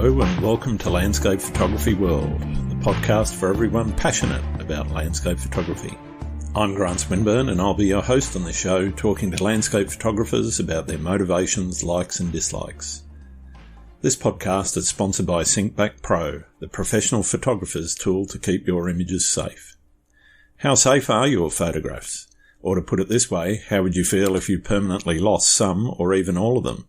Hello and welcome to Landscape Photography World, the podcast for everyone passionate about landscape photography. I'm Grant Swinburne and I'll be your host on the show, talking to landscape photographers about their motivations, likes and dislikes. This podcast is sponsored by SyncBack Pro, the professional photographer's tool to keep your images safe. How safe are your photographs? Or to put it this way, how would you feel if you permanently lost some or even all of them?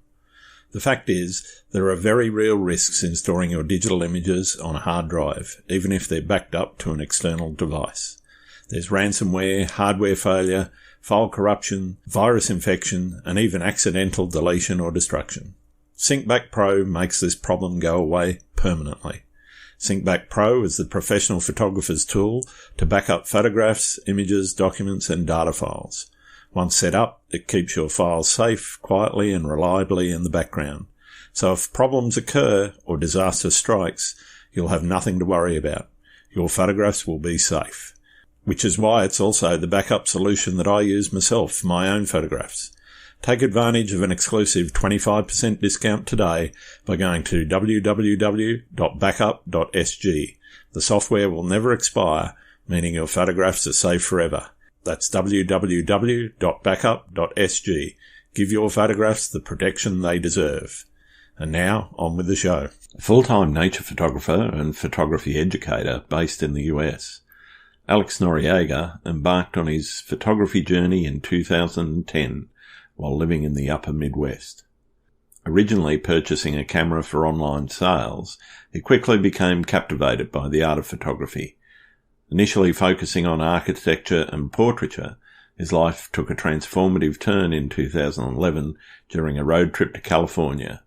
The fact is, there are very real risks in storing your digital images on a hard drive, even if they're backed up to an external device. There's ransomware, hardware failure, file corruption, virus infection, and even accidental deletion or destruction. SyncBack Pro makes this problem go away permanently. SyncBack Pro is the professional photographer's tool to back up photographs, images, documents, and data files. Once set up, it keeps your files safe, quietly and reliably in the background. So if problems occur or disaster strikes, you'll have nothing to worry about. Your photographs will be safe. Which is why it's also the backup solution that I use myself for my own photographs. Take advantage of an exclusive 25% discount today by going to www.backup.sg. The software will never expire, meaning your photographs are safe forever. That's www.backup.sg. Give your photographs the protection they deserve. And now, on with the show. A full-time nature photographer and photography educator based in the US, Alex Noriega embarked on his photography journey in 2010 while living in the upper Midwest. Originally purchasing a camera for online sales, he quickly became captivated by the art of photography. Initially focusing on architecture and portraiture, his life took a transformative turn in 2011 during a road trip to California.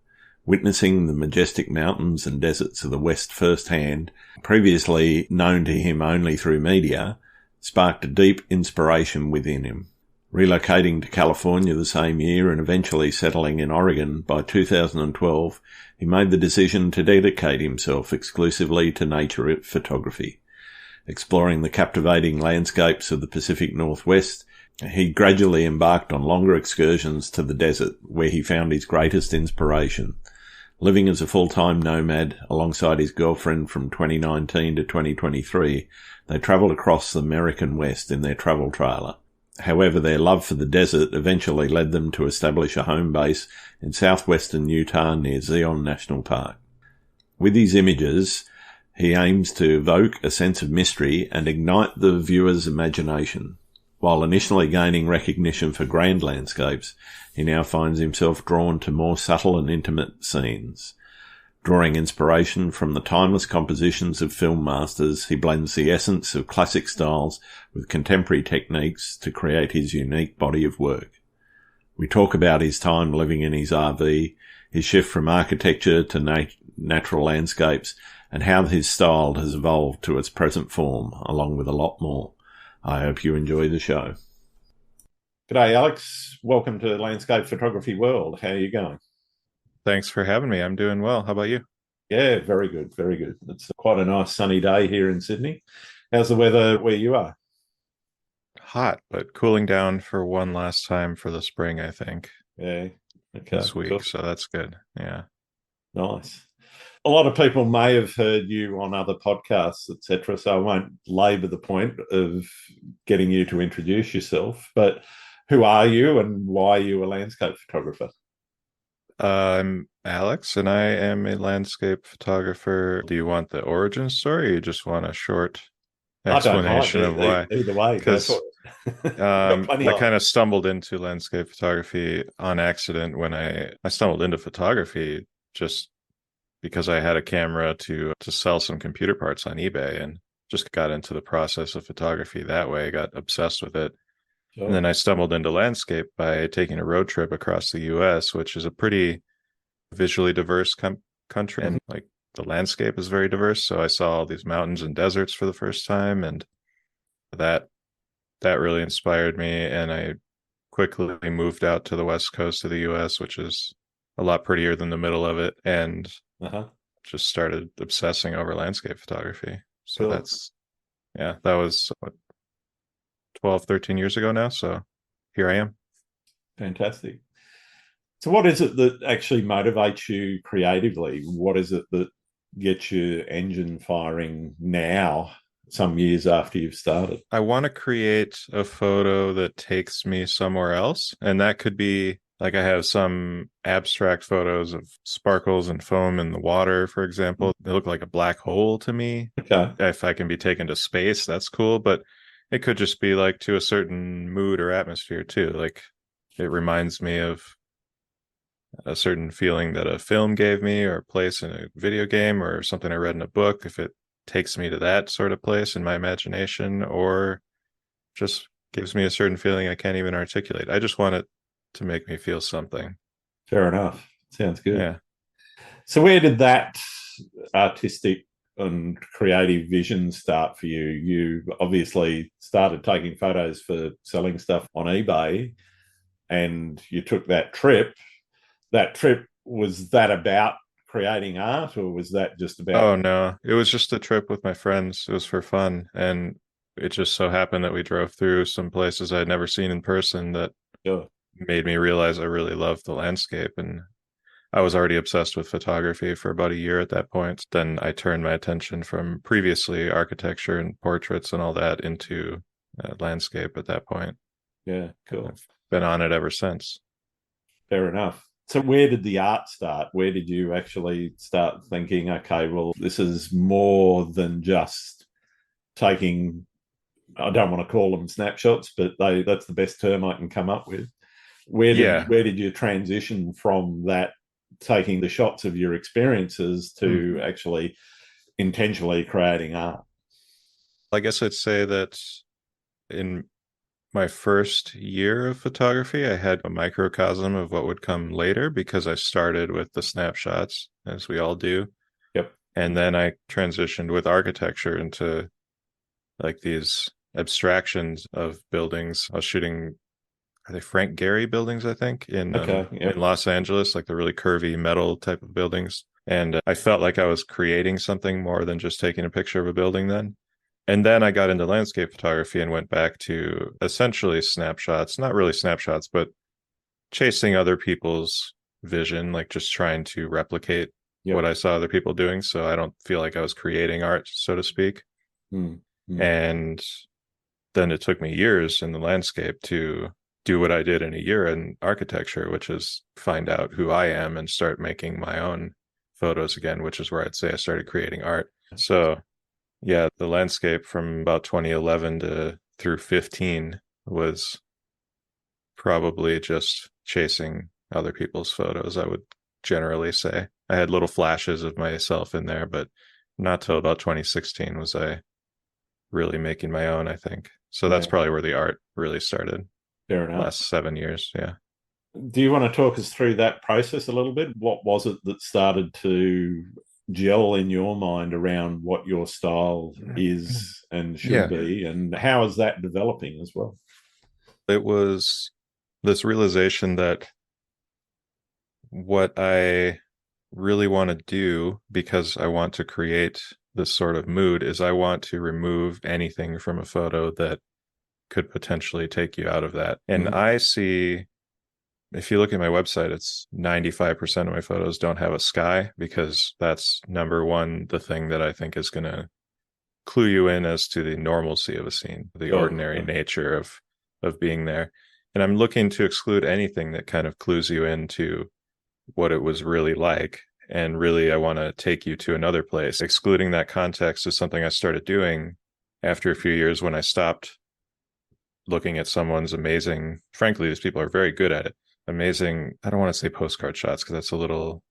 Witnessing the majestic mountains and deserts of the West firsthand, previously known to him only through media, sparked a deep inspiration within him. Relocating to California the same year and eventually settling in Oregon by 2012, he made the decision to dedicate himself exclusively to nature photography. Exploring the captivating landscapes of the Pacific Northwest, he gradually embarked on longer excursions to the desert, where he found his greatest inspiration. Living as a full-time nomad alongside his girlfriend from 2019 to 2023, they travelled across the American West in their travel trailer. However, their love for the desert eventually led them to establish a home base in Southwestern Utah near Zion National Park. With his images, he aims to evoke a sense of mystery and ignite the viewer's imagination. While initially gaining recognition for grand landscapes, he now finds himself drawn to more subtle and intimate scenes. Drawing inspiration from the timeless compositions of film masters, he blends the essence of classic styles with contemporary techniques to create his unique body of work. We talk about his time living in his RV, his shift from architecture to natural landscapes, and how his style has evolved to its present form, along with a lot more. I hope you enjoy the show. G'day, Alex. Welcome to Landscape Photography World. How are you going? Thanks for having me. I'm doing well. How about you? Yeah, very good, very good. It's quite a nice sunny day here in Sydney. How's the weather where you are? Hot, but cooling down for one last time for the spring, I think. Yeah, okay. This week, cool. So that's good. Yeah. Nice. A lot of people may have heard you on other podcasts, etc., so I won't labour the point of getting you to introduce yourself, but who are you and why are you a landscape photographer? I'm Alex, and I am a landscape photographer. Do you want the origin story, or you just want a short explanation of why? Either way, because I kind of stumbled into landscape photography on accident when I stumbled into photography just because I had a camera to sell some computer parts on eBay, and just got into the process of photography that way. Got obsessed with it. Sure. And then I stumbled into landscape by taking a road trip across the US, which is a pretty visually diverse country, and like the landscape is very diverse. So I saw all these mountains and deserts for the first time, and that really inspired me. And I quickly moved out to the west coast of the US, which is a lot prettier than the middle of it, and just started obsessing over landscape photography. So cool. That was 12, 13 years ago now. So here I am. Fantastic. So what is it that actually motivates you creatively? What is it that get your engine firing now, some years after you've started? I want to create a photo that takes me somewhere else. And that could be like I have some abstract photos of sparkles and foam in the water, for example. They look like a black hole to me. Okay. If I can be taken to space, that's cool. But it could just be like to a certain mood or atmosphere too. Like it reminds me of a certain feeling that a film gave me or a place in a video game or something I read in a book. If it takes me to that sort of place in my imagination, or just gives me a certain feeling I can't even articulate. I just want it to make me feel something. Fair enough. Sounds good. Yeah. So where did that artistic and creative vision start for you? You obviously started taking photos for selling stuff on eBay, and you took that trip. That trip, was that about creating art, or was that just about... Oh no, it was just a trip with my friends. It was for fun, and it just so happened that we drove through some places I'd never seen in person that Sure. made me realize I really loved the landscape. And I was already obsessed with photography for about a year at that point. Then I turned my attention from previously architecture and portraits and all that into landscape at that point. Yeah, cool. I've been on it ever since. Fair enough. So where did the art start? Where did you actually start thinking, okay, well, this is more than just taking, I don't want to call them snapshots, but that's the best term I can come up with. Where did you transition from that, taking the shots of your experiences, to actually intentionally creating art? I guess I'd say that in my first year of photography, I had a microcosm of what would come later because I started with the snapshots, as we all do. Yep. And then I transitioned with architecture into like these abstractions of buildings. I was shooting, are they Frank Gehry buildings, I think, in Los Angeles, like the really curvy metal type of buildings. And I felt like I was creating something more than just taking a picture of a building then. And then I got into landscape photography and went back to essentially snapshots, not really snapshots, but chasing other people's vision, like just trying to replicate what I saw other people doing. So I don't feel like I was creating art, so to speak. And then it took me years in the landscape to do what I did in a year in architecture, which is find out who I am and start making my own photos again, which is where I'd say I started creating art. So yeah, the landscape from about 2011 to through 15 was probably just chasing other people's photos, I would generally say. I had little flashes of myself in there, but not till about 2016 was I really making my own, I think. So that's probably where the art really started. Fair enough. Last 7 years, yeah. Do you want to talk us through that process a little bit? What was it that started to gel in your mind around what your style is and should be, and how is that developing as well? It was this realization that what I really want to do, because I want to create this sort of mood, is I want to remove anything from a photo that could potentially take you out of that. And I see, if you look at my website, it's 95% of my photos don't have a sky, because that's number one, the thing that I think is going to clue you in as to the normalcy of a scene, the ordinary nature of being there. And I'm looking to exclude anything that kind of clues you into what it was really like. And really, I want to take you to another place. Excluding that context is something I started doing after a few years when I stopped looking at someone's amazing, frankly, these people are very good at it, amazing, I don't want to say postcard shots because that's a little,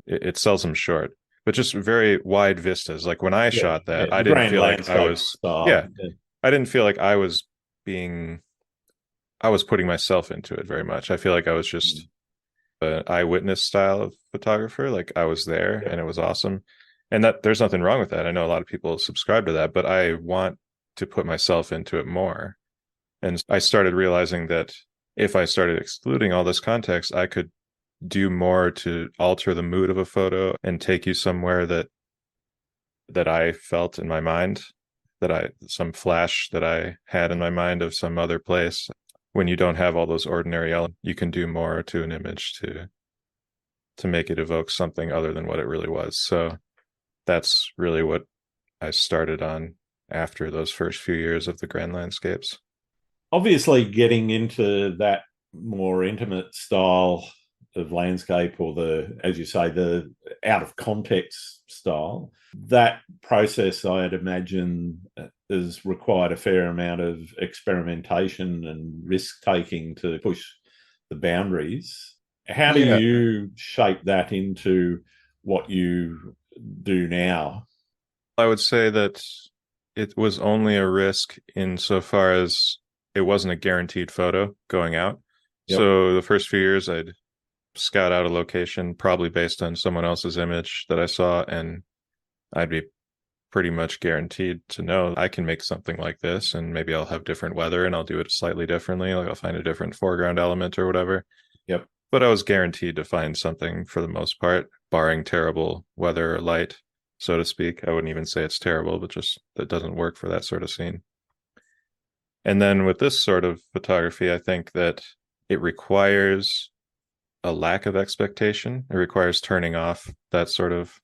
it sells them short, but just very wide vistas. Like when I shot that, I didn't feel like I was, I didn't feel like I was putting myself into it very much. I feel like I was just an eyewitness style of photographer. Like I was there and it was awesome. And that there's nothing wrong with that. I know a lot of people subscribe to that, but I want to put myself into it more. And I started realizing that if I started excluding all this context, I could do more to alter the mood of a photo and take you somewhere that I felt in my mind, some flash that I had in my mind of some other place. When you don't have all those ordinary elements, you can do more to an image to make it evoke something other than what it really was. So that's really what I started on after those first few years of the grand landscapes. Obviously, getting into that more intimate style of landscape, or the, as you say, the out of context style, that process, I'd imagine, has required a fair amount of experimentation and risk taking to push the boundaries. How do Yeah, you shape that into what you do now? I would say that it was only a risk insofar as it wasn't a guaranteed photo going out. Yep. So the first few years, I'd scout out a location, probably based on someone else's image that I saw, and I'd be pretty much guaranteed to know I can make something like this, and maybe I'll have different weather and I'll do it slightly differently. Like I'll find a different foreground element or whatever. Yep. But I was guaranteed to find something for the most part, barring terrible weather or light, so to speak. I wouldn't even say it's terrible, but just that doesn't work for that sort of scene. And then with this sort of photography, I think that it requires a lack of expectation. It requires turning off that sort of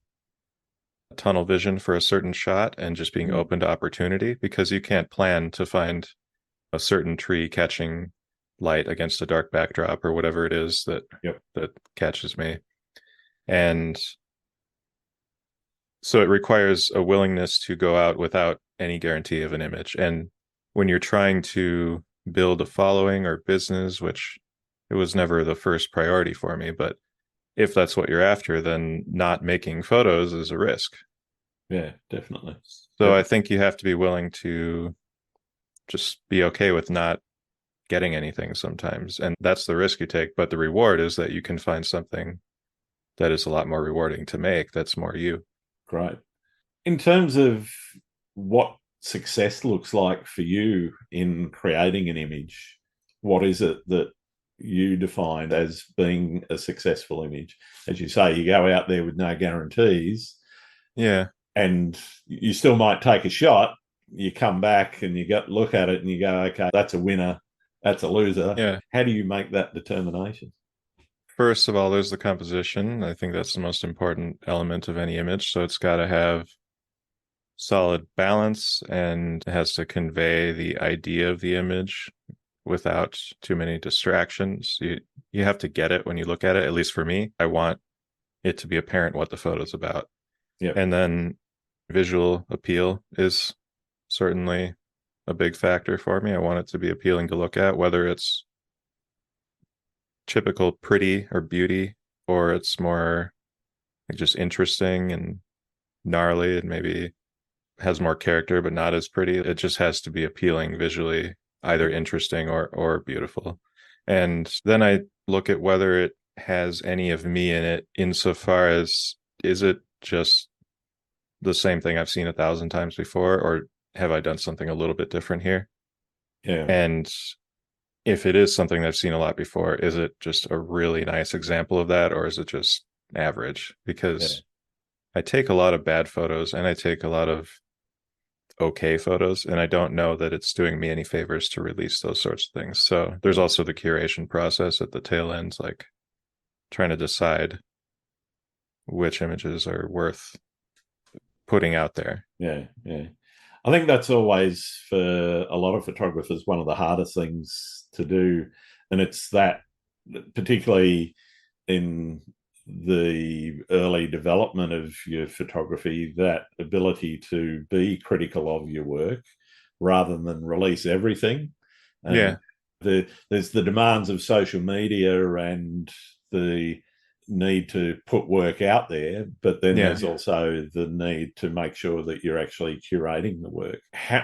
tunnel vision for a certain shot and just being open to opportunity, because you can't plan to find a certain tree catching light against a dark backdrop or whatever it is that catches me. And so it requires a willingness to go out without any guarantee of an image. And when you're trying to build a following or business, which it was never the first priority for me, but if that's what you're after, then not making photos is a risk. Yeah, definitely. So I think you have to be willing to just be okay with not getting anything sometimes. And that's the risk you take. But the reward is that you can find something that is a lot more rewarding to make, that's more you. Great. In terms of what success looks like for you in creating an image, what is it that you define as being a successful image? As you say, you go out there with no guarantees. Yeah. And you still might take a shot. You come back and you look at it and you go, okay, that's a winner, that's a loser. Yeah. How do you make that determination? First of all, there's the composition. I think that's the most important element of any image. So it's got to have solid balance and it has to convey the idea of the image without too many distractions. You have to get it when you look at it. At least for me, I want it to be apparent what the photo's about. Yep. And then visual appeal is certainly a big factor for me. I want it to be appealing to look at, whether it's typical pretty or beauty, or it's more like just interesting and gnarly and maybe has more character but not as pretty. It just has to be appealing visually, either interesting or beautiful. And then I look at whether it has any of me in it, insofar as, is it just the same thing I've seen 1,000 times before, or have I done something a little bit different here? Yeah. And if it is something I've seen a lot before, is it just a really nice example of that, or is it just average? Because I take a lot of bad photos and I take a lot of okay photos, and I don't know that it's doing me any favors to release those sorts of things. So there's also the curation process at the tail end, like trying to decide which images are worth putting out there. Yeah. I think that's always, for a lot of photographers, one of the hardest things to do. And it's that, particularly in the early development of your photography, that ability to be critical of your work rather than release everything. And there's the demands of social media and the need to put work out there, but then there's also the need to make sure that you're actually curating the work.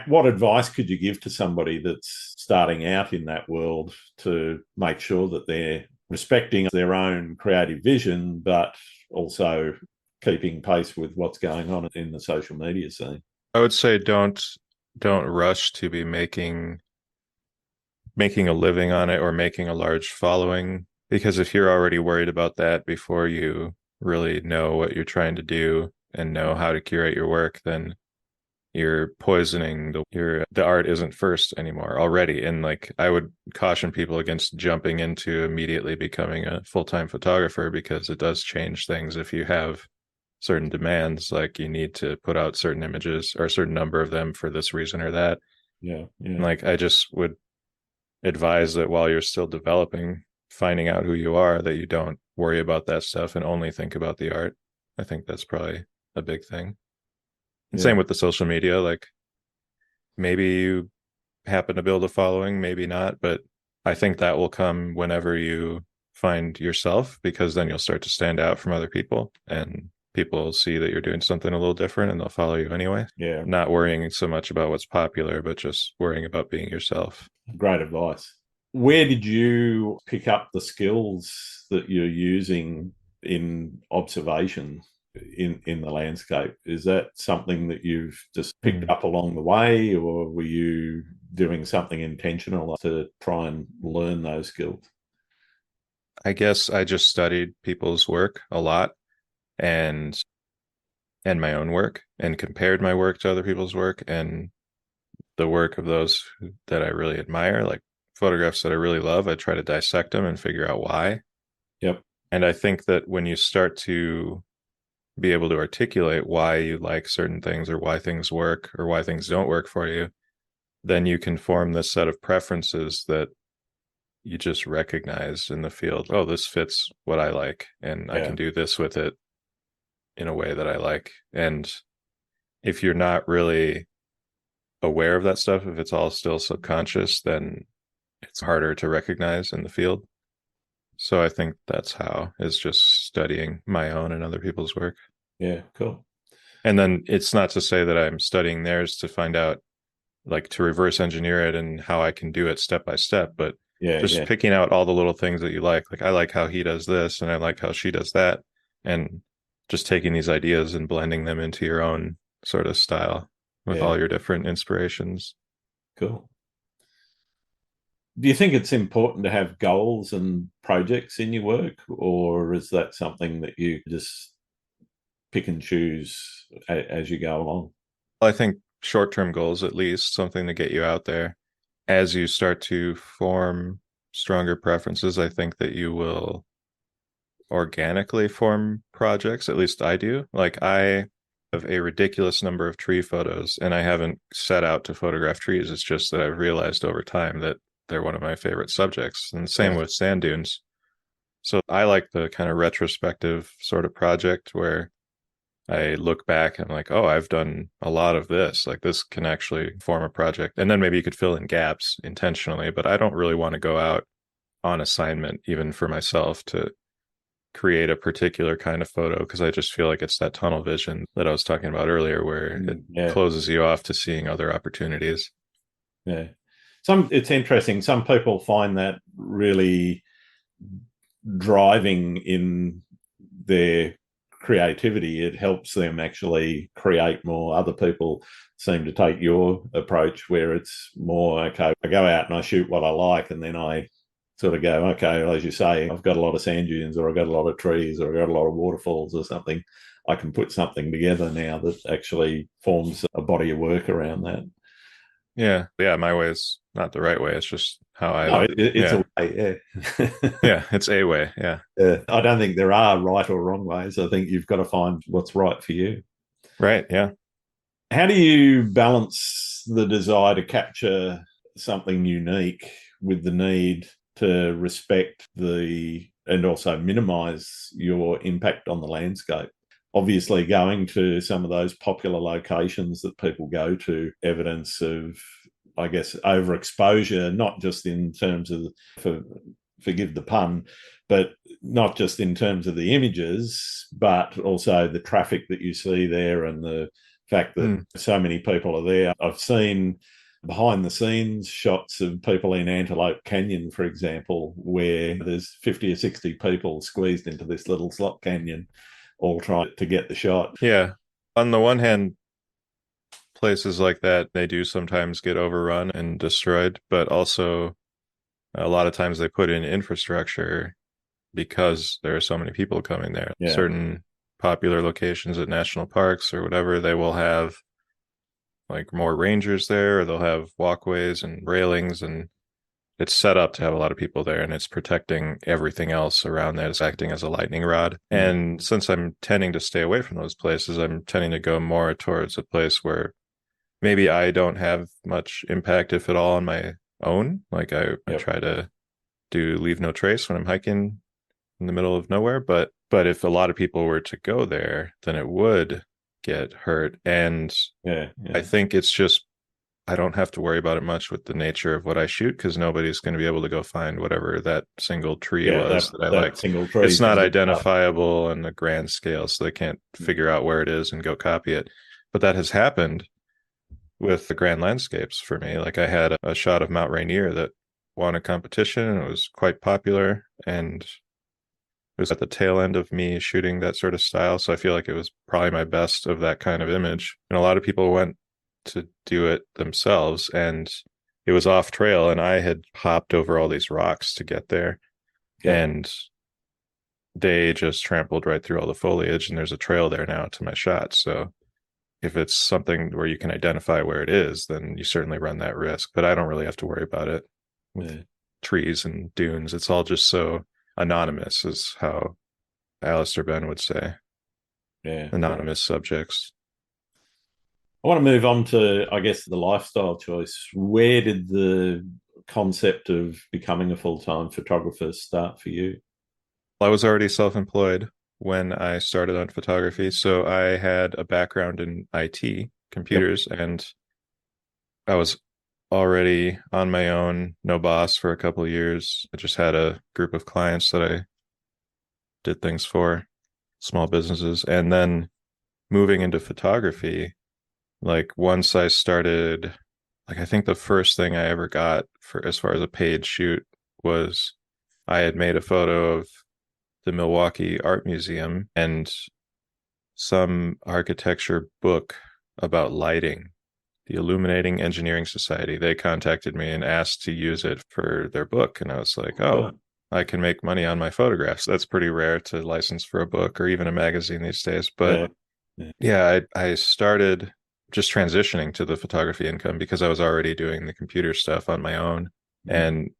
What advice could you give to somebody that's starting out in that world to make sure that they're respecting their own creative vision, but also keeping pace with what's going on in the social media scene? I would say don't rush to be making a living on it or making a large following, because if you're already worried about that before you really know what you're trying to do and know how to curate your work, then you're poisoning the art isn't first anymore already. And like, I would caution people against jumping into immediately becoming a full-time photographer, because it does change things if you have certain demands, like you need to put out certain images or a certain number of them for this reason or that. Yeah. Yeah. Like I just would advise that while you're still developing, finding out who you are, that you don't worry about that stuff and only think about the art. I think that's probably a big thing. And same with the social media, like maybe you happen to build a following, maybe not, but I think that will come whenever you find yourself, because then you'll start to stand out from other people and people will see that you're doing something a little different and they'll follow you anyway. Yeah. Not worrying so much about what's popular, but just worrying about being yourself. Great advice. Where did you pick up the skills that you're using in observation in the landscape? Is that something that you've just picked up along the way, or were you doing something intentional to try and learn those skills? I guess I just studied people's work a lot and my own work and compared my work to other people's work and the work of those that I really admire, like photographs that I really love. I try to dissect them and figure out why. Yep. And I think that when you start to be able to articulate why you like certain things or why things work or why things don't work for you, then you can form this set of preferences that you just recognize in the field. Oh, this fits what I like, and I can do this with it in a way that I like. And if you're not really aware of that stuff, if it's all still subconscious, then it's harder to recognize in the field. So I think that's how, is just studying my own and other people's work. Yeah, cool. And then it's not to say that I'm studying theirs to find out, like to reverse engineer it and how I can do it step by step, but just picking out all the little things that you like. Like I like how he does this and I like how she does that. And just taking these ideas and blending them into your own sort of style with all your different inspirations. Cool. Do you think it's important to have goals and projects in your work, or is that something that you just pick and choose as you go along? I think short-term goals, at least, something to get you out there. As you start to form stronger preferences, I think that you will organically form projects. At least I do. Like I have a ridiculous number of tree photos, and I haven't set out to photograph trees. It's just that I've realized over time that they're one of my favorite subjects. And same with sand dunes. So I like the kind of retrospective sort of project where I look back and I'm like, oh, I've done a lot of this. Like this can actually form a project. And then maybe you could fill in gaps intentionally, but I don't really want to go out on assignment, even for myself, to create a particular kind of photo, because I just feel like it's that tunnel vision that I was talking about earlier, where it closes you off to seeing other opportunities. Yeah. It's interesting. Some people find that really driving in their creativity. It helps them actually create more. Other people seem to take your approach where it's more, okay, I go out and I shoot what I like, and then I sort of go, okay, well, as you say, I've got a lot of sand dunes, or I've got a lot of trees, or I've got a lot of waterfalls or something. I can put something together now that actually forms a body of work around that. Yeah. My way is not the right way. It's just how it's a way, yeah, it's a way, yeah. I don't think there are right or wrong ways. I think you've got to find what's right for you. Right, yeah. How do you balance the desire to capture something unique with the need to respect and also minimize your impact on the landscape? Obviously, going to some of those popular locations that people go to, evidence of, I guess, overexposure, not just in terms of, forgive the pun, but not just in terms of the images, but also the traffic that you see there and the fact that so many people are there. I've seen behind the scenes shots of people in Antelope Canyon, for example, where there's 50 or 60 people squeezed into this little slot canyon, all trying to get the shot. Yeah. On the one hand, places like that, they do sometimes get overrun and destroyed, but also a lot of times they put in infrastructure because there are so many people coming there. Yeah. Certain popular locations at national parks or whatever, they will have like more rangers there, or they'll have walkways and railings, and it's set up to have a lot of people there, and it's protecting everything else around that. It's acting as a lightning rod. And since I'm tending to stay away from those places, I'm tending to go more towards a place where maybe I don't have much impact, if at all, on my own. Like I try to leave no trace when I'm hiking in the middle of nowhere. But if a lot of people were to go there, then it would get hurt. And I think it's just, I don't have to worry about it much with the nature of what I shoot, because nobody's going to be able to go find whatever that single tree was that I liked. Single tree, it's not identifiable on the grand scale, so they can't figure out where it is and go copy it. But that has happened with the grand landscapes for me. Like I had a shot of Mount Rainier that won a competition, and it was quite popular, and it was at the tail end of me shooting that sort of style. So I feel like it was probably my best of that kind of image. And a lot of people went to do it themselves, and it was off trail, and I had hopped over all these rocks to get there, and they just trampled right through all the foliage, and there's a trail there now to my shot. So if it's something where you can identify where it is, then you certainly run that risk. But I don't really have to worry about it with trees and dunes. It's all just so anonymous, is how Alistair Ben would say. Anonymous subjects. I want to move on to, I guess, the lifestyle choice. Where did the concept of becoming a full-time photographer start for you? I was already self-employed when I started on photography. So I had a background in IT, computers, and I was already on my own, no boss, for a couple of years. I just had a group of clients that I did things for, small businesses. And then moving into photography, like once I started, like I think the first thing I ever got for as far as a paid shoot was I had made a photo of the Milwaukee Art Museum and some architecture book about lighting, the Illuminating Engineering Society. They contacted me and asked to use it for their book. And I was like, oh, I can make money on my photographs. That's pretty rare to license for a book or even a magazine these days. But I started just transitioning to the photography income because I was already doing the computer stuff on my own. And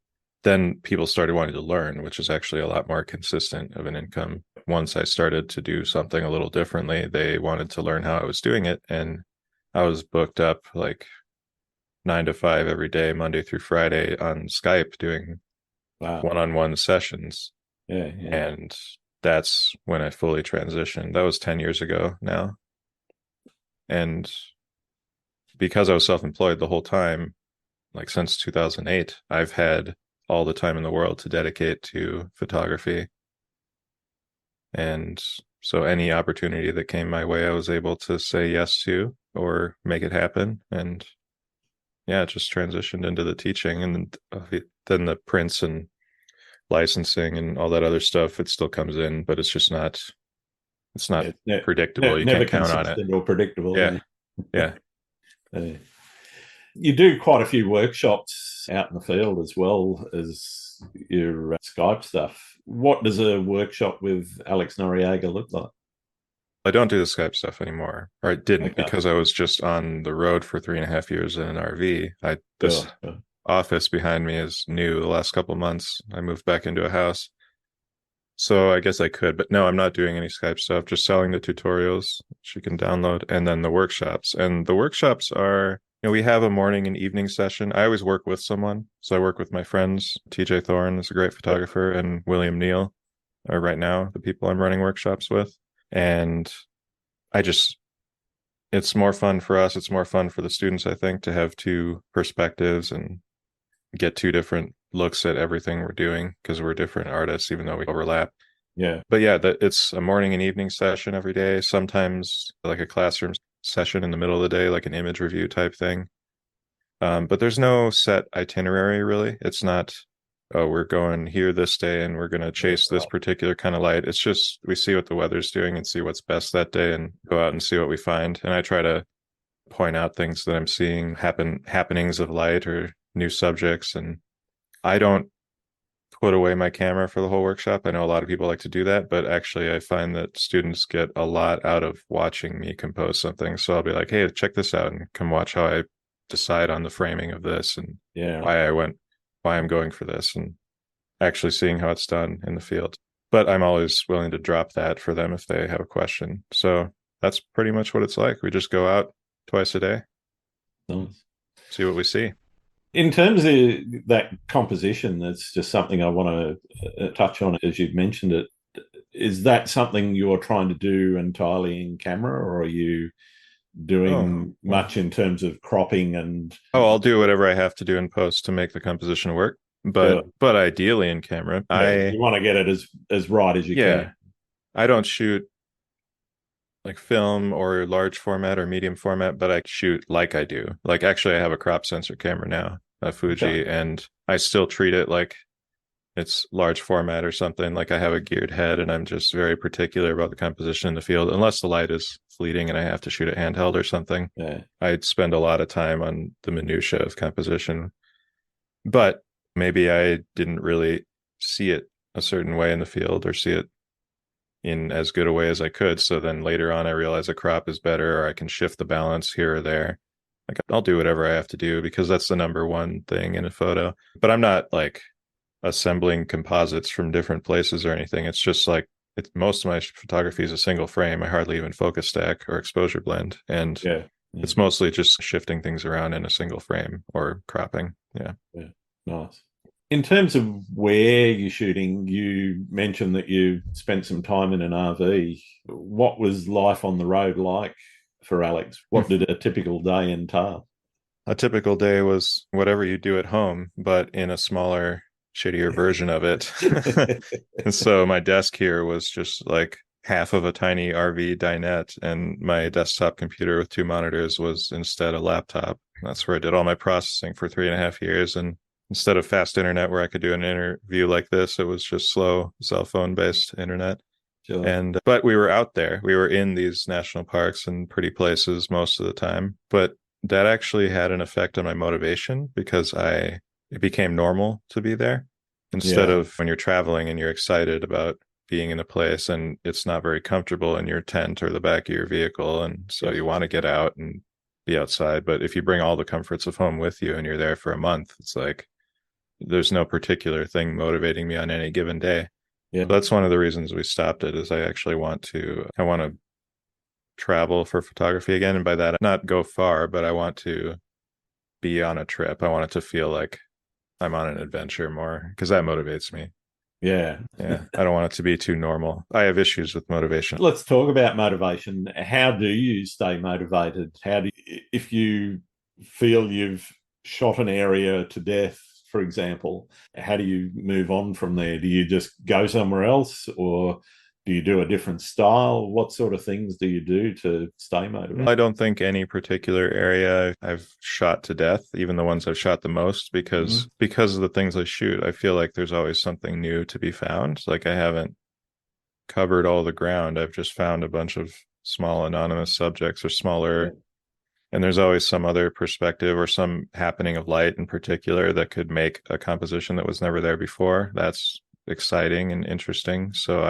then people started wanting to learn, which is actually a lot more consistent of an income. Once I started to do something a little differently, they wanted to learn how I was doing it. And I was booked up like 9 to 5 every day, Monday through Friday on Skype doing one-on-one sessions. And that's when I fully transitioned. That was 10 years ago now. And because I was self-employed the whole time, like since 2008, I've had all the time in the world to dedicate to photography. And so any opportunity that came my way, I was able to say yes to or make it happen. And it just transitioned into the teaching. And then the prints and licensing and all that other stuff, it still comes in, but it's just not, it's not predictable. You can't count on it. Or predictable. Yeah. You do quite a few workshops out in the field as well as your Skype stuff. What does a workshop with Alex Noriega look like? I don't do the Skype stuff anymore, or I didn't, because I was just on the road for 3.5 years in an RV. This office behind me is new the last couple of months. I moved back into a house. So I guess I could, but no, I'm not doing any Skype stuff, just selling the tutorials which you can download, and then the workshops. And the workshops are, we have a morning and evening session. I always work with someone. So I work with my friends. TJ Thorne is a great photographer, and William Neal are right now the people I'm running workshops with. And it's more fun for us. It's more fun for the students, I think, to have two perspectives and get two different looks at everything we're doing, because we're different artists, even though we overlap. But it's a morning and evening session every day, sometimes like a classroom session in the middle of the day, like an image review type thing. But there's no set itinerary, really. It's not, oh, we're going here this day and we're going to chase this particular kind of light. It's just, we see what the weather's doing and see what's best that day and go out and see what we find. And I try to point out things that I'm seeing happenings of light or new subjects. And I don't put away my camera for the whole workshop. I know a lot of people like to do that, but actually I find that students get a lot out of watching me compose something. So I'll be like, hey, check this out, and come watch how I decide on the framing of this and why I went why I'm going for this and actually seeing how it's done in the field. But I'm always willing to drop that for them if they have a question. So that's pretty much what it's like. We just go out twice a day, Nice. see what we see. In terms of that composition, that's just something I want to touch on as you've mentioned it. Is that something you're trying to do entirely in camera, or are you doing much in terms of cropping and... I'll do whatever I have to do in post to make the composition work. But ideally in camera, you want to get it as right as you can. I don't shoot like film or large format or medium format, but I shoot like I do. Like actually I have a crop sensor camera now, a Fuji, and I still treat it like it's large format or something. Like I have a geared head and I'm just very particular about the composition in the field, unless the light is fleeting and I have to shoot it handheld or something. I'd spend a lot of time on the minutia of composition, but maybe I didn't really see it a certain way in the field or see it in as good a way as I could. So then later on, I realize a crop is better, or I can shift the balance here or there. Like I'll do whatever I have to do because that's the number one thing in a photo. But I'm not like assembling composites from different places or anything. It's just like most of my photography is a single frame. I hardly even focus stack or exposure blend. And it's mostly just shifting things around in a single frame or cropping. Yeah. Nice. In terms of where you're shooting, you mentioned that you spent some time in an RV. What was life on the road like for Alex? What did a typical day entail? A typical day was whatever you do at home, but in a smaller, shittier version of it. And so my desk here was just like half of a tiny RV dinette, and my desktop computer with 2 monitors was instead a laptop. That's where I did all my processing for 3.5 years. And instead of fast internet where I could do an interview like this, it was just slow cell phone based internet. Sure. But we were out there. We were in these national parks and pretty places most of the time. But that actually had an effect on my motivation because it became normal to be there instead of when you're traveling and you're excited about being in a place and it's not very comfortable in your tent or the back of your vehicle. And so you want to get out and be outside. But if you bring all the comforts of home with you and you're there for a month, it's like, there's no particular thing motivating me on any given day. So that's one of the reasons we stopped it, is I want to travel for photography again. And by that, not go far, but I want to be on a trip. I want it to feel like I'm on an adventure more, because that motivates me. Yeah. I don't want it to be too normal. I have issues with motivation. Let's talk about motivation. How do you stay motivated? If you feel you've shot an area to death, for example, how do you move on from there? Do you just go somewhere else, or do you do a different style? What sort of things do you do to stay motivated? I don't think any particular area I've shot to death, even the ones I've shot the most, because of the things I shoot. I feel like there's always something new to be found. Like I haven't covered all the ground. I've just found a bunch of small anonymous subjects or smaller. And there's always some other perspective or some happening of light in particular that could make a composition that was never there before. That's exciting and interesting. So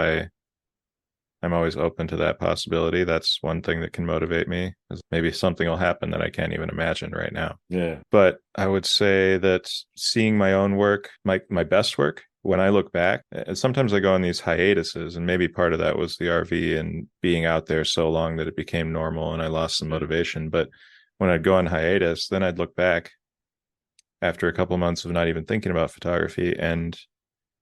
I'm always open to that possibility. That's one thing that can motivate me. Maybe something will happen that I can't even imagine right now. But I would say that seeing my own work, my best work, when I look back, sometimes I go on these hiatuses, and maybe part of that was the RV and being out there so long that it became normal and I lost some motivation. But when I'd go on hiatus, then I'd look back after a couple months of not even thinking about photography and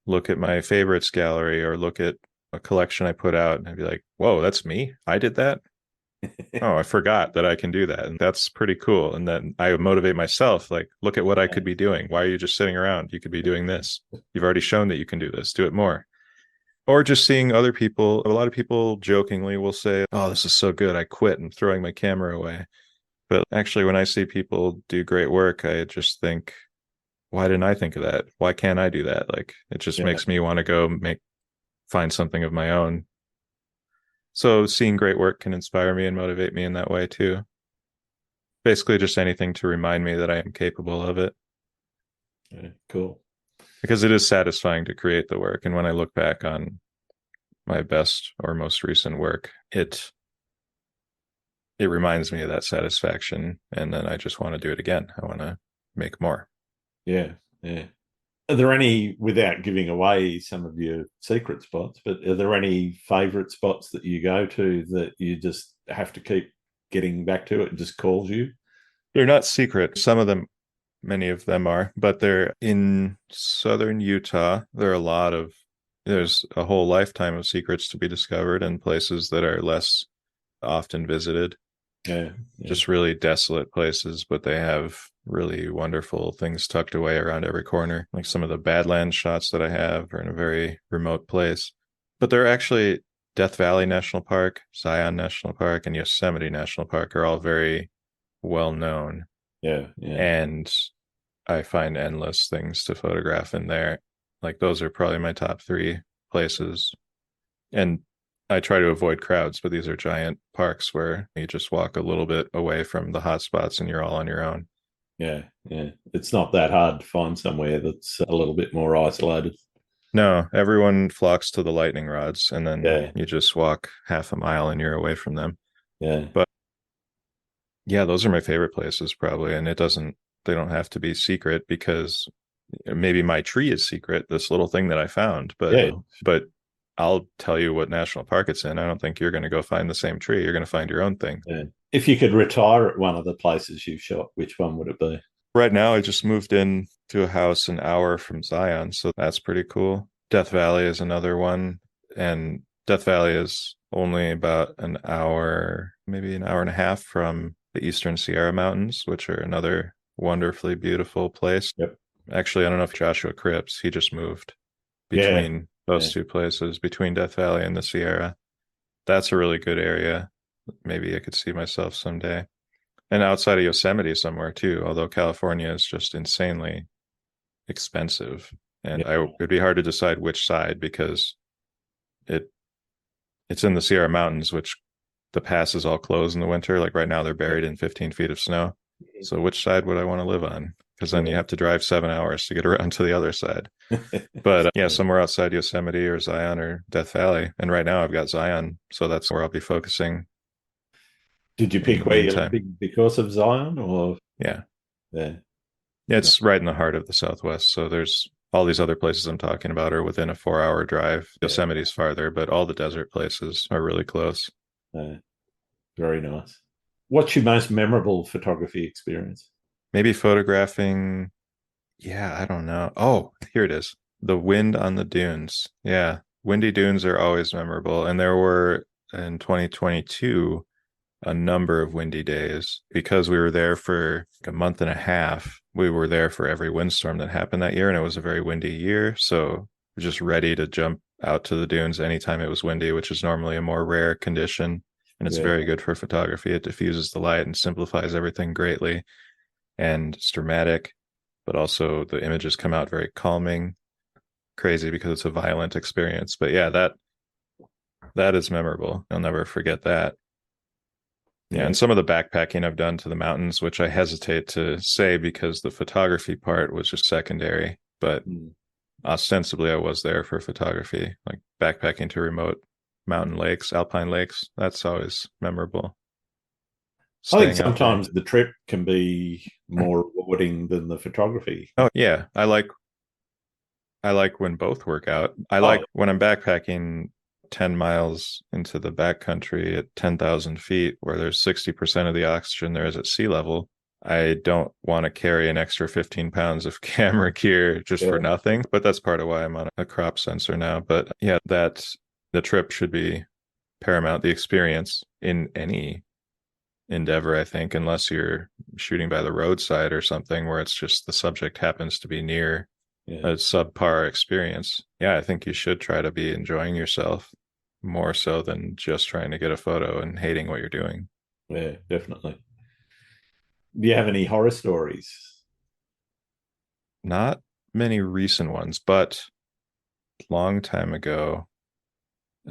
look at my favorites gallery or look at a collection I put out, and I'd be like, whoa, that's me. I did that. Oh, I forgot that I can do that. And that's pretty cool. And then I would motivate myself, like, look at what I could be doing. Why are you just sitting around? You could be doing this. You've already shown that you can do this. Do it more. Or just seeing other people. A lot of people jokingly will say, oh, this is so good, I quit, and throwing my camera away. But actually, when I see people do great work, I just think, why didn't I think of that? Why can't I do that? Like, it just makes me want to go find something of my own. So seeing great work can inspire me and motivate me in that way too. Basically just anything to remind me that I am capable of it. Cool. Because it is satisfying to create the work. And when I look back on my best or most recent work, it reminds me of that satisfaction. And then I just want to do it again. I want to make more. Yeah. Are there any, without giving away some of your secret spots, but are there any favorite spots that you go to that you just have to keep getting back to? It just calls you? They're not secret. Some of them, many of them are, but they're in southern Utah. There's a whole lifetime of secrets to be discovered in places that are less often visited. Yeah. Just really desolate places, but they have really wonderful things tucked away around every corner. Like some of the Badlands shots that I have are in a very remote place. But they're actually Death Valley National Park, Zion National Park, and Yosemite National Park are all very well known. Yeah. And I find endless things to photograph in there. Like those are probably my top 3 places. And I try to avoid crowds, but these are giant parks where you just walk a little bit away from the hot spots and you're all on your own. Yeah. It's not that hard to find somewhere that's a little bit more isolated. No, everyone flocks to the lightning rods, and then you just walk half a mile and you're away from them. Yeah. But yeah, those are my favorite places probably. And they don't have to be secret, because maybe my tree is secret, this little thing that I found, but I'll tell you what national park it's in. I don't think you're going to go find the same tree. You're going to find your own thing. Yeah. If you could retire at one of the places you've shot, which one would it be? Right now, I just moved in to a house an hour from Zion, so that's pretty cool. Death Valley is another one, and Death Valley is only about an hour, maybe an hour and a half from the Eastern Sierra Mountains, which are another wonderfully beautiful place. Yep. Actually, I don't know if Joshua Cripps, he just moved between those 2 places, between Death Valley and the Sierra. That's a really good area. Maybe I could see myself someday. And outside of Yosemite somewhere too, although California is just insanely expensive. And it'd be hard to decide which side, because it's in the Sierra Mountains, which the pass is all closed in the winter. Like right now, they're buried in 15 feet of snow. So which side would I want to live on? Because then you have to drive 7 hours to get around to the other side. But somewhere outside Yosemite or Zion or Death Valley. And right now I've got Zion, so that's where I'll be focusing. Did you pick where you're living because of Zion, or? Yeah. It's right in the heart of the Southwest. So there's all these other places I'm talking about are within a 4-hour drive. Yosemite's farther, but all the desert places are really close. Very nice. What's your most memorable photography experience? Maybe photographing. Yeah, I don't know. Oh, here it is. The wind on the dunes. Yeah. Windy dunes are always memorable. And there were in 2022 a number of windy days, because we were there for a month and a half. We were there for every windstorm that happened that year, and it was a very windy year. So we're just ready to jump out to the dunes anytime it was windy, which is normally a more rare condition. And it's very good for photography. It diffuses the light and simplifies everything greatly. And it's dramatic, but also the images come out very calming. Crazy because it's a violent experience. But yeah, that is memorable. I'll never forget that. Yeah, and some of the backpacking I've done to the mountains, which I hesitate to say because the photography part was just secondary, but ostensibly I was there for photography, like backpacking to remote mountain lakes, alpine lakes. That's always memorable. I think sometimes the trip can be more rewarding than the photography. Oh yeah, I like when both work out. I like when I'm backpacking 10 miles into the backcountry at 10,000 feet, where there's 60% of the oxygen there is at sea level. I don't want to carry an extra 15 pounds of camera gear just for nothing, but that's part of why I'm on a crop sensor now. But yeah, the trip should be paramount. The experience in any endeavor, I think, unless you're shooting by the roadside or something where it's just the subject happens to be near a subpar experience. Yeah, I think you should try to be enjoying yourself more so than just trying to get a photo and hating what you're doing. Yeah, definitely. Do you have any horror stories? Not many recent ones, but a long time ago,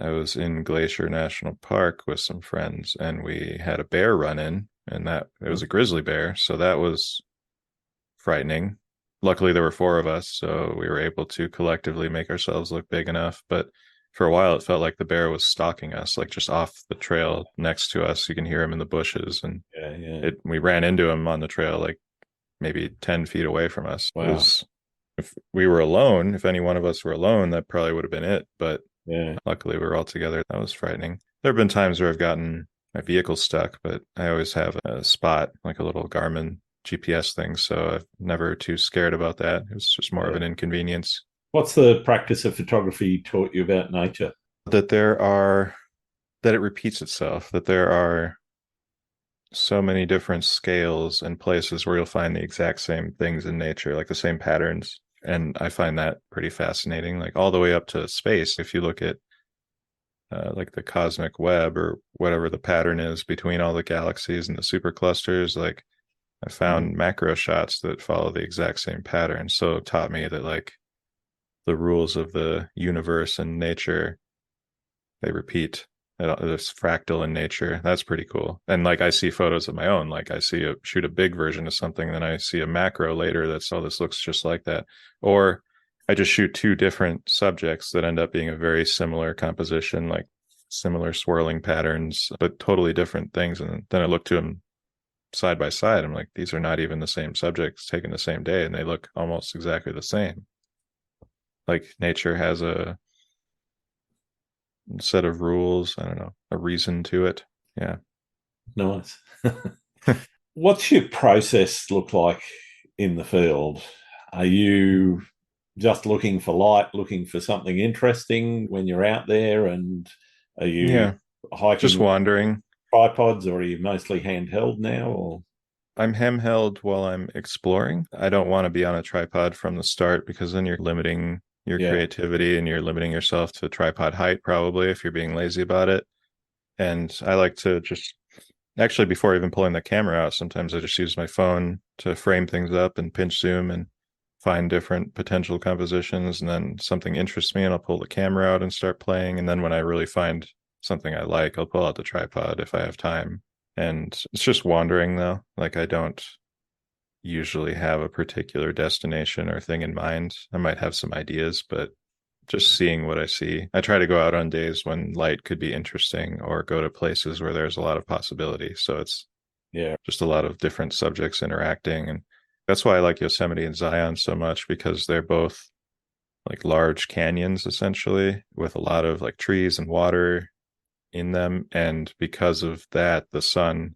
I was in Glacier National Park with some friends, and we had a bear run in, and it was a grizzly bear, so that was frightening. Luckily, there were 4 of us, so we were able to collectively make ourselves look big enough. But for a while, it felt like the bear was stalking us, like just off the trail next to us. You can hear him in the bushes, and we ran into him on the trail, like maybe 10 feet away from us. Wow. It if we were alone, if any one of us were alone, that probably would have been it. But Yeah. luckily we were all together. That was frightening. There have been times where I've gotten my vehicle stuck, but I always have a spot, like a little Garmin GPS thing. So I'm never too scared about that. It was just more of an inconvenience. What's the practice of photography taught you about nature? That it repeats itself, that there are so many different scales and places where you'll find the exact same things in nature, like the same patterns. And I find that pretty fascinating, like all the way up to space. If you look at like the cosmic web or whatever the pattern is between all the galaxies and the superclusters, like I found macro shots that follow the exact same pattern. So it taught me that like the rules of the universe and nature, they repeat. It's fractal in nature. That's pretty cool. And like I see photos of my own, like I shoot a big version of something, then I see a macro later that's, oh, this looks just like that. Or I just shoot two different subjects that end up being a very similar composition, like similar swirling patterns, but totally different things. And then I look to them side by side. I'm like, these are not even the same subjects taken the same day, and they look almost exactly the same. Like nature has a set of rules, I don't know, a reason to it. Yeah. Nice. What's your process look like in the field? Are you just looking for light, looking for something interesting when you're out there? And are you hiking just wandering tripods, or are you mostly handheld now? Or I'm handheld while I'm exploring. I don't want to be on a tripod from the start, because then you're limiting your creativity and you're limiting yourself to tripod height, probably, if you're being lazy about it. And I like to just actually, before even pulling the camera out, sometimes I just use my phone to frame things up and pinch zoom and find different potential compositions. And then something interests me and I'll pull the camera out and start playing. And then when I really find something I like, I'll pull out the tripod if I have time. And it's just wandering though. Like I don't usually have a particular destination or thing in mind. I might have some ideas, but just seeing what I see. I try to go out on days when light could be interesting, or go to places where there's a lot of possibility. So it's just a lot of different subjects interacting. And that's why I like Yosemite and Zion so much, because they're both like large canyons essentially, with a lot of like trees and water in them. And because of that, the sun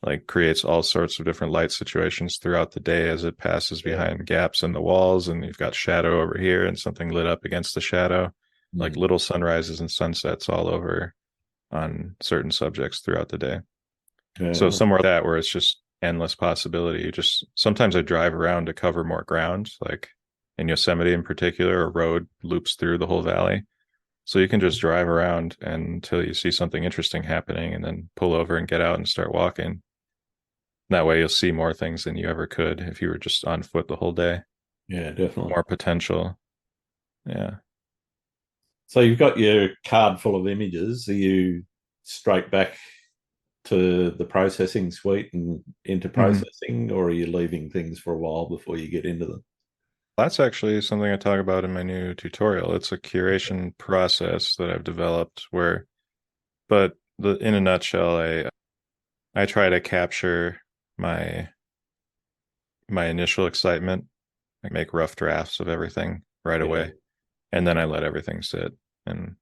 like creates all sorts of different light situations throughout the day as it passes behind gaps in the walls, and you've got shadow over here and something lit up against the shadow, like little sunrises and sunsets all over on certain subjects throughout the day. So somewhere like that, where it's just endless possibility. Just sometimes I drive around to cover more ground, like in Yosemite in particular, a road loops through the whole valley. So you can just drive around until you see something interesting happening, and then pull over and get out and start walking. That way you'll see more things than you ever could if you were just on foot the whole day. Yeah, definitely. More potential. Yeah. So you've got your card full of images. Are you straight back to the processing suite and into processing, or are you leaving things for a while before you get into them? That's actually something I talk about in my new tutorial. It's a curation process that I've developed in a nutshell, I try to capture my initial excitement. I make rough drafts of everything right away, and then I let everything sit and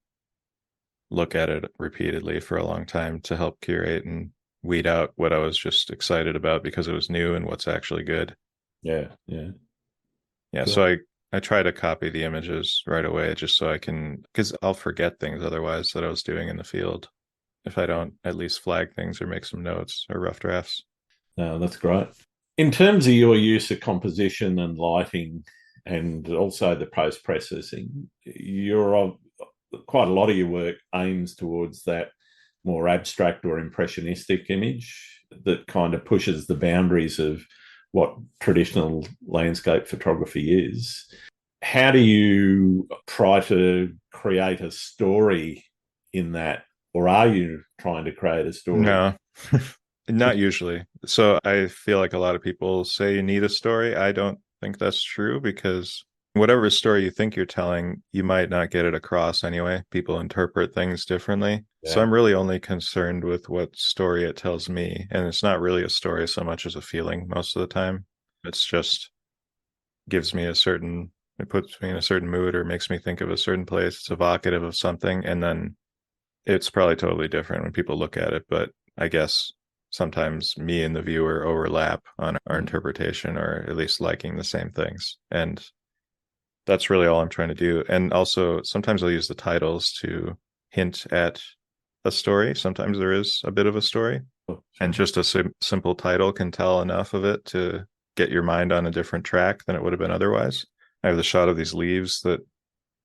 look at it repeatedly for a long time to help curate and weed out what I was just excited about because it was new and what's actually good. Yeah. Cool. So I try to copy the images right away, just so I can, because I'll forget things otherwise that I was doing in the field if I don't at least flag things or make some notes or rough drafts. No, that's great. In terms of your use of composition and lighting, and also the post-processing, quite a lot of your work aims towards that more abstract or impressionistic image that kind of pushes the boundaries of what traditional landscape photography is. How do you try to create a story in that? Or are you trying to create a story? No, not usually. So I feel like a lot of people say you need a story. I don't think that's true, because whatever story you think you're telling, you might not get it across anyway. People interpret things differently. Yeah. So I'm really only concerned with what story it tells me. And it's not really a story so much as a feeling most of the time. It's just gives me it puts me in a certain mood or makes me think of a certain place. It's evocative of something. And then it's probably totally different when people look at it. But I guess sometimes me and the viewer overlap on our interpretation, or at least liking the same things. And that's really all I'm trying to do. And also sometimes I'll use the titles to hint at a story. Sometimes there is a bit of a story, and just a simple title can tell enough of it to get your mind on a different track than it would have been otherwise. I have the shot of these leaves that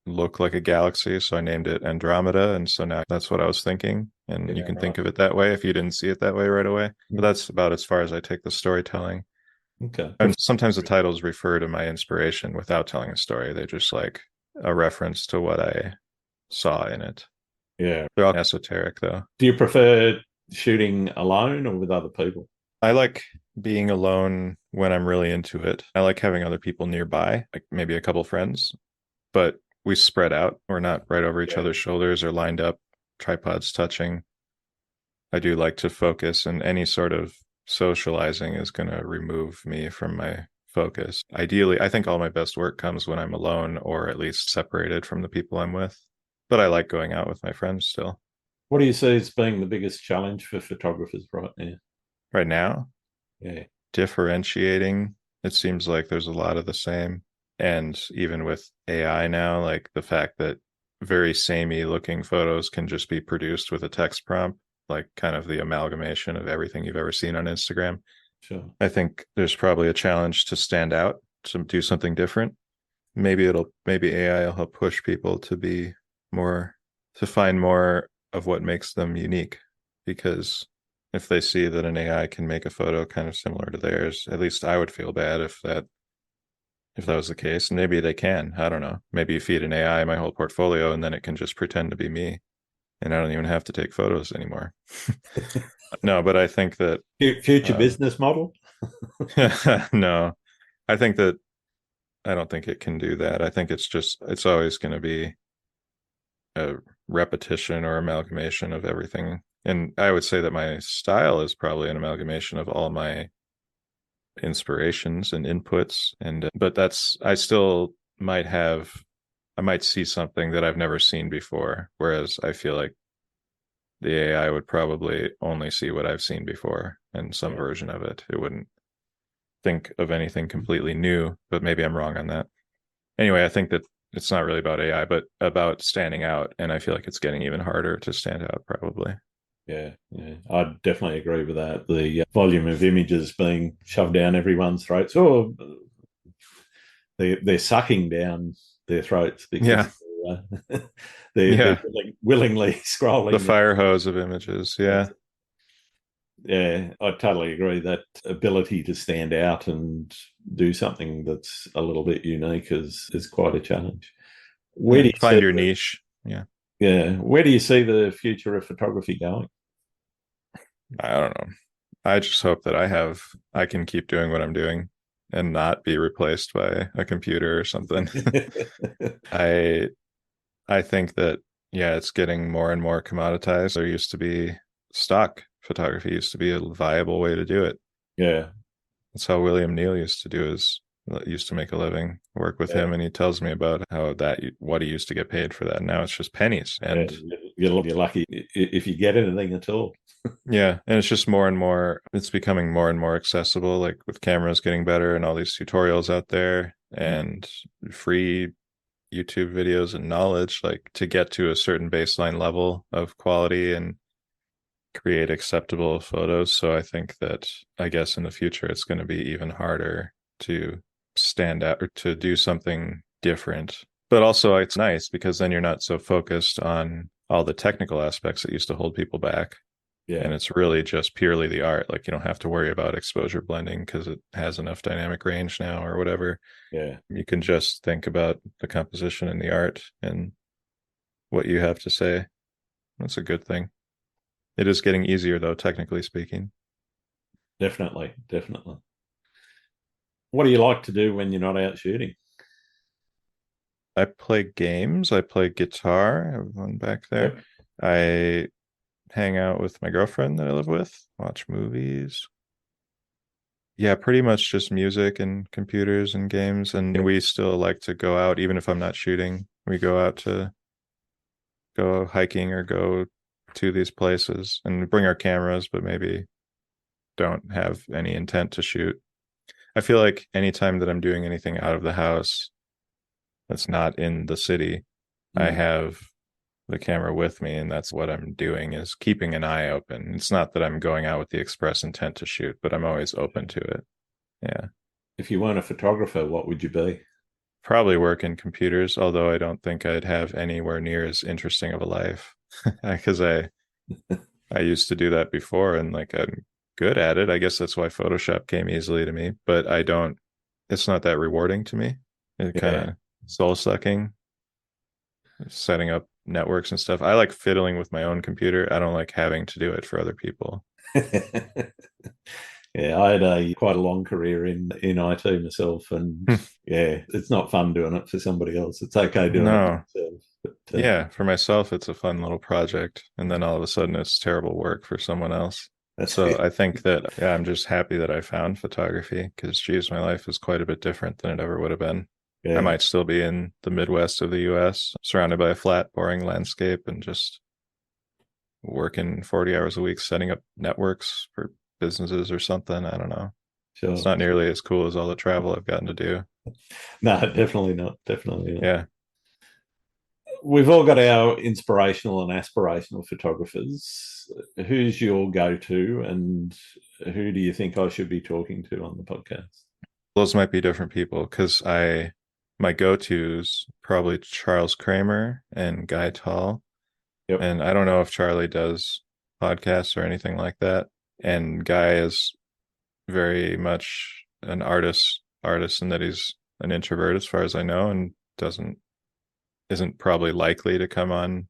look like a galaxy, so I named it Andromeda, and so now that's what I was thinking. And you can think of it that way if you didn't see it that way right away. But that's about as far as I take the storytelling. Okay. And sometimes the titles refer to my inspiration without telling a story. They're just like a reference to what I saw in it. Yeah. They're all esoteric, though. Do you prefer shooting alone or with other people? I like being alone when I'm really into it. I like having other people nearby, like maybe a couple friends, but we spread out. We're not right over each other's shoulders or lined up, tripods touching. I do like to focus, and any sort of socializing is going to remove me from my focus. Ideally, I think all my best work comes when I'm alone or at least separated from the people I'm with. But I like going out with my friends still. What do you see as being the biggest challenge for photographers right now? Right now, Yeah. differentiating. It seems like there's a lot of the same. And even with AI now, like the fact that very samey looking photos can just be produced with a text prompt, like kind of the amalgamation of everything you've ever seen on Instagram. Sure. I think there's probably a challenge to stand out, to do something different. Maybe AI will help push people to find more of what makes them unique. Because if they see that an AI can make a photo kind of similar to theirs, at least I would feel bad if that was the case. And maybe they can. I don't know. Maybe you feed an AI my whole portfolio and then it can just pretend to be me, and I don't even have to take photos anymore. No, but I think that future business model. No, I think that I don't think it can do that. I think it's always going to be a repetition or amalgamation of everything. And I would say that my style is probably an amalgamation of all my inspirations and inputs. And but I might see something that I've never seen before, whereas I feel like the AI would probably only see what I've seen before and some version of it. It wouldn't think of anything completely new, but maybe I'm wrong on that. Anyway, I think that it's not really about AI, but about standing out. And I feel like it's getting even harder to stand out, probably. Yeah, I definitely agree with that. The volume of images being shoved down everyone's throats, or they're sucking down their throats because they're willingly scrolling. The fire hose of images, yeah. Yeah, I totally agree. That ability to stand out and do something that's a little bit unique is quite a challenge. Where do you find your niche? Yeah. Yeah. Where do you see the future of photography going? I don't know. I just hope that I can keep doing what I'm doing and not be replaced by a computer or something. I think that, yeah, it's getting more and more commoditized. There used to be stock photography used to be a viable way to do it. Yeah. That's how William Neal used to make a living. Work with him, and he tells me about what he used to get paid for that. Now it's just pennies. And you're lucky if you get anything at all. Yeah, and it's just more and more, it's becoming more and more accessible, like with cameras getting better and all these tutorials out there and free YouTube videos and knowledge, like to get to a certain baseline level of quality and create acceptable photos. So I think that, I guess in the future, it's going to be even harder to stand out or to do something different. But also it's nice because then you're not so focused on all the technical aspects that used to hold people back. Yeah. And it's really just purely the art. Like you don't have to worry about exposure blending because it has enough dynamic range now or whatever. Yeah. You can just think about the composition and the art and what you have to say. That's a good thing. It is getting easier though, technically speaking. Definitely. What do you like to do when you're not out shooting? I play games. I play guitar. I have one back there. Yep. I hang out with my girlfriend that I live with, watch movies. Yeah, pretty much just music and computers and games. And we still like to go out, even if I'm not shooting. We go out to go hiking or go to these places and bring our cameras, but maybe don't have any intent to shoot. I feel like anytime that I'm doing anything out of the house that's not in the city, I have the camera with me, and that's what I'm doing, is keeping an eye open. It's not that I'm going out with the express intent to shoot, but I'm always open to it. Yeah. If you weren't a photographer, what would you be? Probably work in computers, although I don't think I'd have anywhere near as interesting of a life because I used to do that before, and like I'm good at it. I guess that's why Photoshop came easily to me, but I don't, it's not that rewarding to me. It kind of soul sucking, setting up networks and stuff. I like fiddling with my own computer. I don't like having to do it for other people. Yeah, I had quite a long career in IT myself, and yeah, it's not fun doing it for somebody else. It's okay doing it for yourself. But, yeah, for myself, it's a fun little project, and then all of a sudden, it's terrible work for someone else. So I think that, yeah, I'm just happy that I found photography because, geez, my life is quite a bit different than it ever would have been. I might still be in the Midwest of the US, surrounded by a flat, boring landscape and just working 40 hours a week, setting up networks for businesses or something. I don't know. Sure. It's not nearly as cool as all the travel I've gotten to do. No, definitely not. Definitely not. Yeah. We've all got our inspirational and aspirational photographers. Who's your go-to, and who do you think I should be talking to on the podcast? Those might be different people because my go-tos probably Charles Kramer and Guy Tall. Yep. And I don't know if Charlie does podcasts or anything like that. And Guy is very much an artist in that he's an introvert as far as I know, and isn't probably likely to come on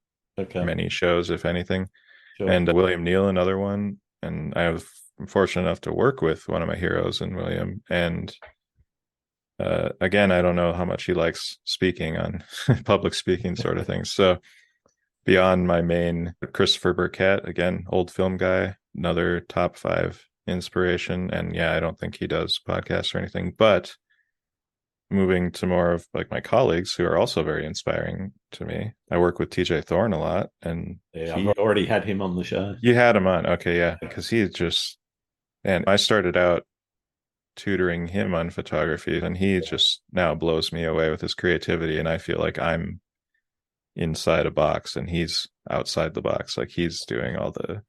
many shows, if anything. Sure. And William Neal, another one. And I'm fortunate enough to work with one of my heroes in William. And again, I don't know how much he likes speaking on public speaking sort of things. So beyond my main, Christopher Burkett, again, old film guy, another top 5 inspiration. And yeah, I don't think he does podcasts or anything, but moving to more of like my colleagues who are also very inspiring to me. I work with TJ Thorne a lot, and I've already had him on the show. You had him on. Okay. Yeah. Because he's just, and I started out tutoring him on photography, and he just now blows me away with his creativity. And I feel like I'm inside a box and he's outside the box. Like he's doing all the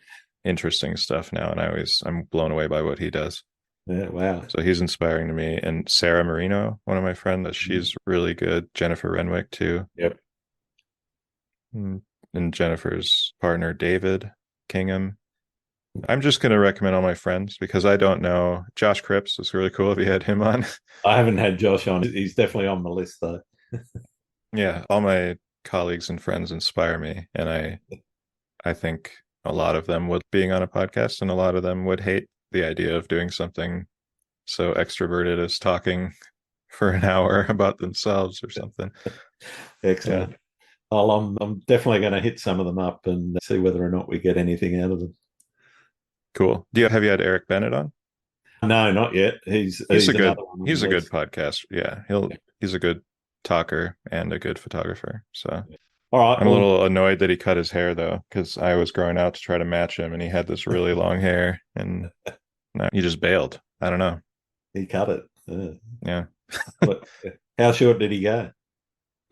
interesting stuff now, and I'm blown away by what he does. Yeah, wow. So he's inspiring to me. And Sarah Marino, one of my friends, she's really good. Jennifer Renwick too. Yep. And Jennifer's partner, David Kingham. I'm just going to recommend all my friends because I don't know. Josh Cripps is really cool if you had him on. I haven't had Josh on. He's definitely on the list though. Yeah, all my colleagues and friends inspire me. And I think a lot of them would being on a podcast, and a lot of them would hate the idea of doing something so extroverted as talking for an hour about themselves or something. Excellent. Yeah. Well, I'm definitely going to hit some of them up and see whether or not we get anything out of them. Cool. Have you had Eric Bennett on? No, not yet. He's a good podcast. Yeah, he's a good talker and a good photographer. So all right. I'm a little annoyed that he cut his hair though, because I was growing out to try to match him, and he had this really long hair, and no, he just bailed. I don't know. He cut it. Yeah. How short did he go?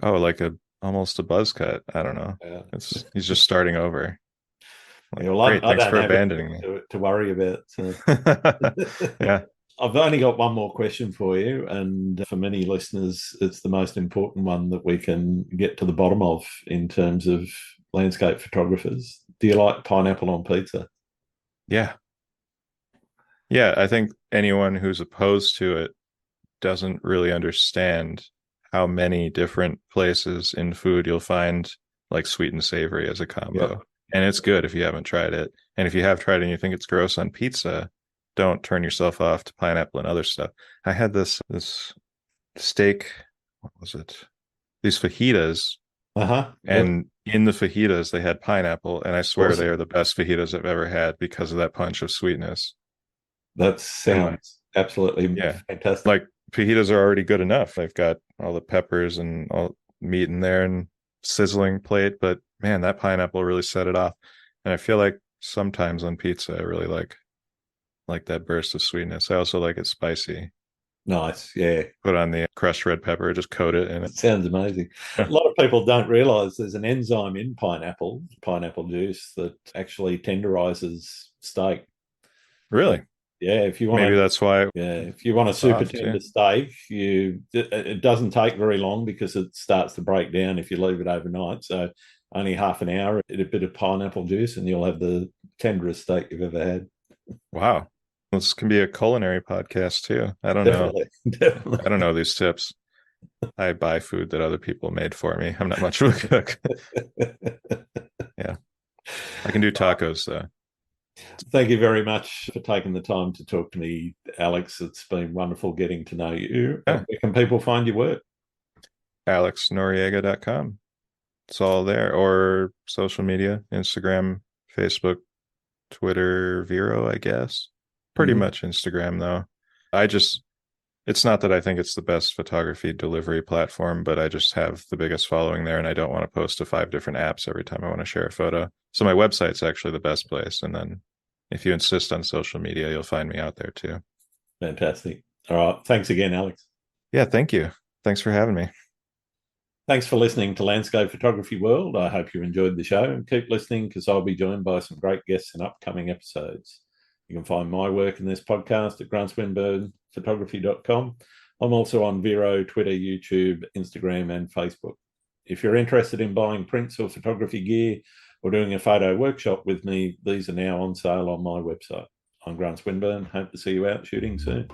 Oh, like almost a buzz cut. I don't know. Yeah. He's just starting over. Like, yeah, well, great, thanks for abandoning me. To worry about. So. Yeah. I've only got one more question for you, and for many listeners, it's the most important one that we can get to the bottom of in terms of landscape photographers. Do you like pineapple on pizza? Yeah. Yeah, I think anyone who's opposed to it doesn't really understand how many different places in food you'll find like sweet and savory as a combo. Yeah. And it's good if you haven't tried it. And if you have tried it and you think it's gross on pizza, don't turn yourself off to pineapple and other stuff. I had this steak, what was it? These fajitas. And in the fajitas, they had pineapple. And I swear they are the best fajitas I've ever had because of that punch of sweetness. That sounds Absolutely fantastic. Like fajitas are already good enough. They've got all the peppers and all meat in there and sizzling plate, but man, that pineapple really set it off. And I feel like sometimes on pizza, I really like that burst of sweetness. I also like it spicy. Nice, yeah. Put on the crushed red pepper, just coat it in it. Sounds amazing. A lot of people don't realize there's an enzyme in pineapple juice, that actually tenderizes steak. Really? Yeah, if you want maybe that's why. Yeah, if you want a super tender steak, it doesn't take very long because it starts to break down if you leave it overnight. So only half an hour, a bit of pineapple juice, and you'll have the tenderest steak you've ever had. Wow. This can be a culinary podcast too. I don't Definitely. I don't know these tips. I buy food that other people made for me. I'm not much of a cook. Yeah. I can do tacos though. Thank you very much for taking the time to talk to me, Alex. It's been wonderful getting to know you. Yeah. Where can people find your work? AlexNoriega.com. It's all there. Or social media, Instagram, Facebook, Twitter, Vero, I guess. Pretty much Instagram, though. It's not that I think it's the best photography delivery platform, but I just have the biggest following there, and I don't want to post to 5 different apps every time I want to share a photo. So my website's actually the best place. And then if you insist on social media, you'll find me out there too. Fantastic. All right. Thanks again, Alex. Yeah, thank you. Thanks for having me. Thanks for listening to Landscape Photography World. I hope you enjoyed the show, and keep listening because I'll be joined by some great guests in upcoming episodes. You can find my work in this podcast at grantswinburnphotography.com. I'm also on Vero, Twitter, YouTube, Instagram, and Facebook. If you're interested in buying prints or photography gear or doing a photo workshop with me, these are now on sale on my website. I'm Grant Swinburne. Hope to see you out shooting soon.